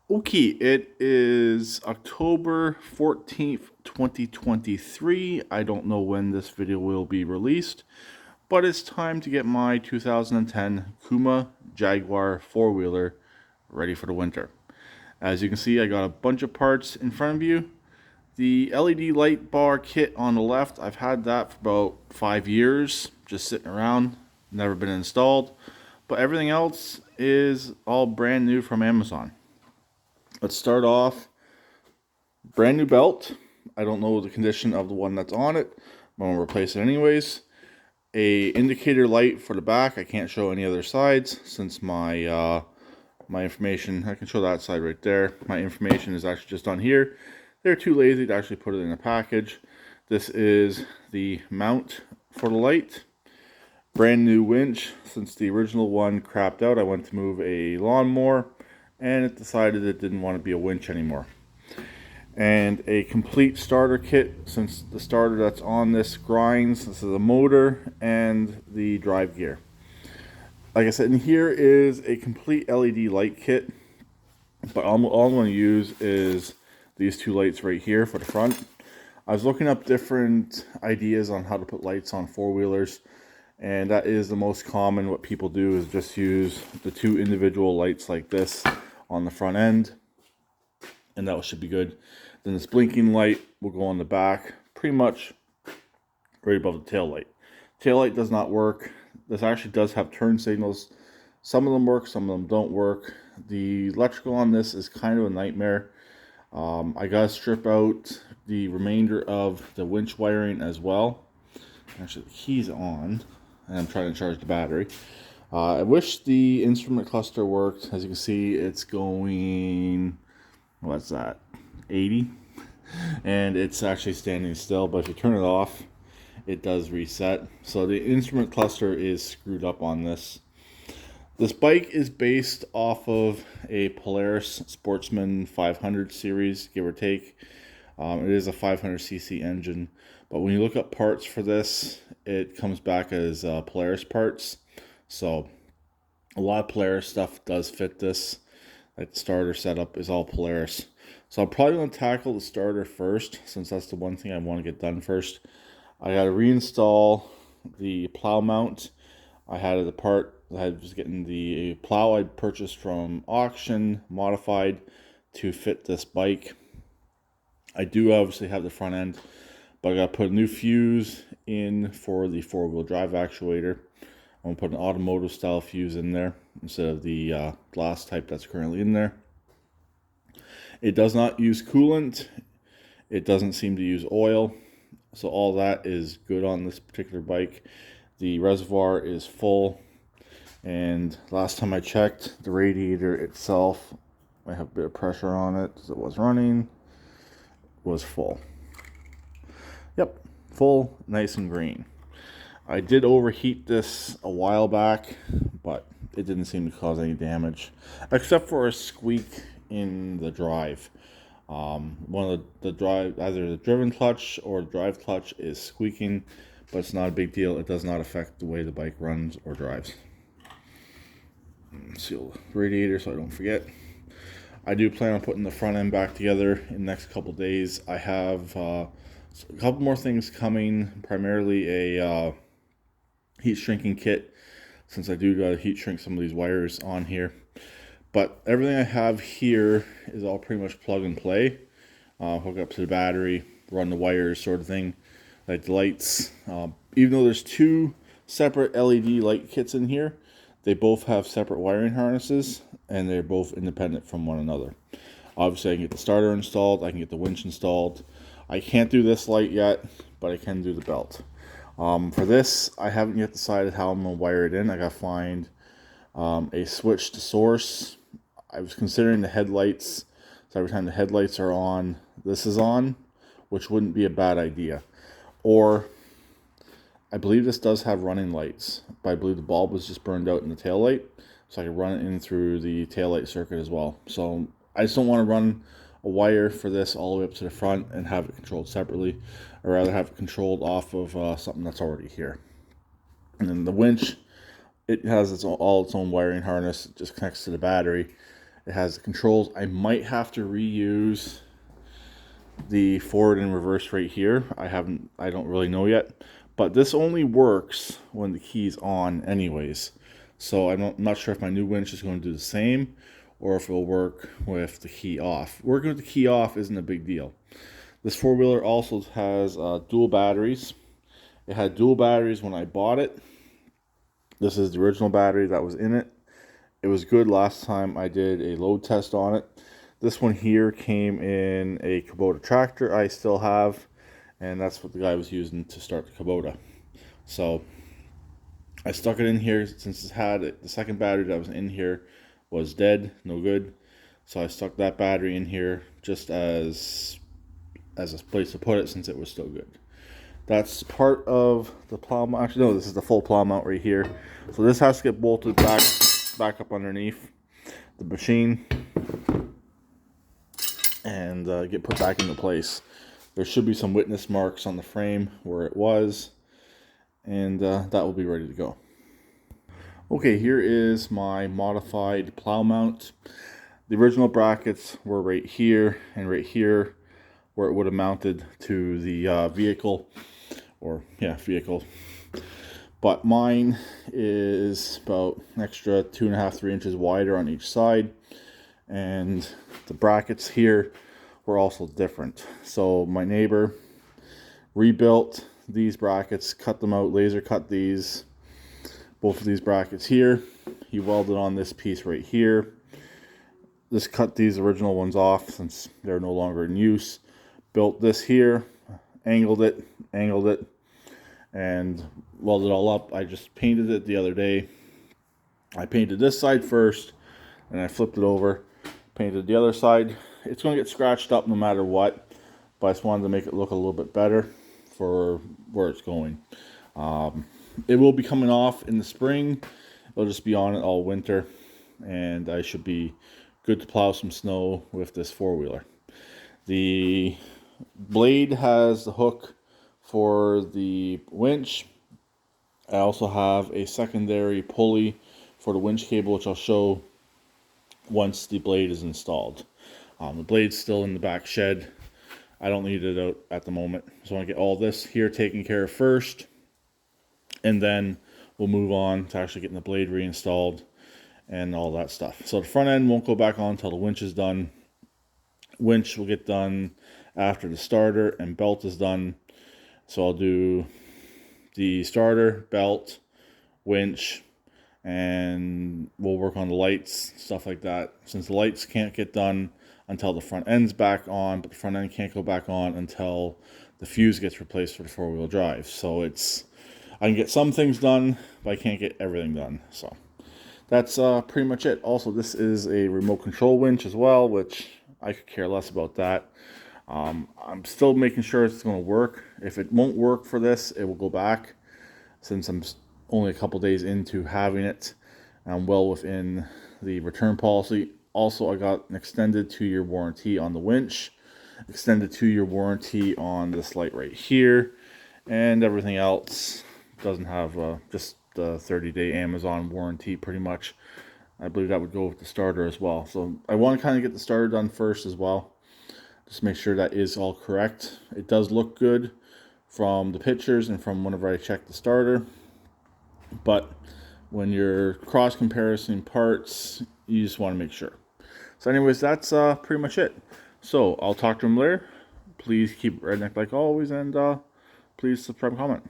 Okay, it is October 14th, 2023. I don't know when this video will be released, but it's time to get my 2010 Kazuma Jaguar four-wheeler ready for the winter. As you can see, I got a bunch of parts in front of you. The LED light bar kit on the left, I've had that for about 5 years, just sitting around, never been installed. But everything else is all brand new from Amazon. Let's start off. Brand new belt. I don't know the condition of the one that's on it, but I'm going to replace it anyways. A indicator light for the back. I can't show any other sides since my information, I can show that side right there. My information is actually just on here. They're too lazy to actually put it in a package. This is the mount for the light. Brand new winch. Since the original one crapped out, I went to move a lawnmower and it decided it didn't want to be a winch anymore. And a complete starter kit, since the starter that's on this grinds. This is a motor and the drive gear. Like I said, in here is a complete LED light kit, but all I'm going to use is these two lights right here for the front. I was looking up different ideas on how to put lights on four-wheelers, and that is the most common. What people do is just use the two individual lights like this on the front end, and that should be good. Then this blinking light will go on the back, pretty much right above the tail light. Tail light does not work. This actually does have turn signals. Some of them work, some of them don't work. The electrical on this is kind of a nightmare. I gotta strip out the remainder of the winch wiring as well. Actually, the key's on, and I'm trying to charge the battery. I wish the instrument cluster worked. As you can see, it's going, what's that, 80? And it's actually standing still, but if you turn it off, it does reset. So the instrument cluster is screwed up on this. This bike is based off of a Polaris Sportsman 500 series, give or take. It is a 500cc engine, but when you look up parts for this, it comes back as Polaris parts. So a lot of Polaris stuff does fit this. Like the starter setup is all Polaris. So I'm probably going to tackle the starter first, since that's the one thing I want to get done first. I got to reinstall the plow mount. I had it apart. I was getting the plow I purchased from auction, modified to fit this bike. I do obviously have the front end, but I got to put a new fuse in for the four-wheel drive actuator. I'm going to put an automotive style fuse in there instead of the glass type that's currently in there. It does not use coolant. It doesn't seem to use oil. So all that is good on this particular bike. The reservoir is full. And last time I checked, the radiator itself, I have a bit of pressure on it because it was running, was full. Yep, full, nice and green. I did overheat this a while back, but it didn't seem to cause any damage, except for a squeak in the drive. One of the drive, either the driven clutch or the drive clutch is squeaking, but it's not a big deal. It does not affect the way the bike runs or drives. Seal the radiator so I don't forget. I do plan on putting the front end back together in the next couple days. I have a couple more things coming, primarily a heat shrinking kit, since I do gotta heat shrink some of these wires on here. But everything I have here is all pretty much plug and play. Hook up to the battery, run the wires, sort of thing. Like the lights, even though there's two separate LED light kits in here, they both have separate wiring harnesses, and they're both independent from one another. Obviously, I can get the starter installed, I can get the winch installed. I can't do this light yet, but I can do the belt. For this, I haven't yet decided how I'm going to wire it in. I got to find a switch to source. I was considering the headlights, so every time the headlights are on, this is on, which wouldn't be a bad idea. Or, I believe this does have running lights, but I believe the bulb was just burned out in the tail light, so I can run it in through the tail light circuit as well. So I just don't want to run a wire for this all the way up to the front and have it controlled separately. I'd rather have it controlled off of something that's already here. And then the winch, it has all its own wiring harness. It just connects to the battery. It has the controls. I might have to reuse the forward and reverse right here. I don't really know yet, but this only works when the key's on anyways. So I'm not sure if my new winch is going to do the same or if it'll work with the key off. Working with the key off isn't a big deal. This four-wheeler also has dual batteries. It had dual batteries when I bought it. This is the original battery that was in it. It was good last time I did a load test on it. This one here came in a Kubota tractor I still have, and that's what the guy was using to start the Kubota. So I stuck it in here since it had it. The second battery that was in here was dead, no good. So I stuck that battery in here just as a place to put it since it was still good. That's part of the plow mount. Actually, no, this is the full plow mount right here. So this has to get bolted back up underneath the machine and get put back into place. There should be some witness marks on the frame where it was, and that will be ready to go. Okay, here is my modified plow mount. The original brackets were right here and right here where it would have mounted to the vehicle, vehicle. But mine is about an extra 2.5–3 inches wider on each side, and the brackets here were also different. So my neighbor rebuilt these brackets, cut them out, laser cut both of these brackets here. He welded on this piece right here. Just cut these original ones off since they're no longer in use. Built this here, angled it, and welded it all up. I just painted it the other day. I painted this side first, and I flipped it over, painted the other side. It's going to get scratched up no matter what, but I just wanted to make it look a little bit better for where it's going. It will be coming off in the spring. It'll just be on it all winter, and I should be good to plow some snow with this four-wheeler. The blade has the hook for the winch. I also have a secondary pulley for the winch cable, which I'll show once the blade is installed. The blade's still in the back shed. I don't need it out at the moment. So I want to get all this here taken care of first, and then we'll move on to actually getting the blade reinstalled and all that stuff. So the front end won't go back on until the winch is done. Winch will get done after the starter and belt is done. So I'll do the starter, belt, winch, and we'll work on the lights, stuff like that. Since the lights can't get done until the front end's back on, but the front end can't go back on until the fuse gets replaced for the four-wheel drive. So I can get some things done, but I can't get everything done. So that's pretty much it. Also, this is a remote control winch as well, which I could care less about that. I'm still making sure it's going to work. If it won't work for this, it will go back. Since I'm only a couple days into having it, I'm well within the return policy. Also, I got an extended 2-year warranty on the winch, extended 2-year warranty on this light right here, and everything else doesn't have just the 30-day Amazon warranty pretty much. I believe that would go with the starter as well. So I want to kind of get the starter done first as well. Just make sure that is all correct. It does look good from the pictures and from whenever I check the starter. But when you're cross comparison parts, you just want to make sure. So anyways, that's pretty much it. So I'll talk to him later. Please keep redneck like always, and please subscribe and comment.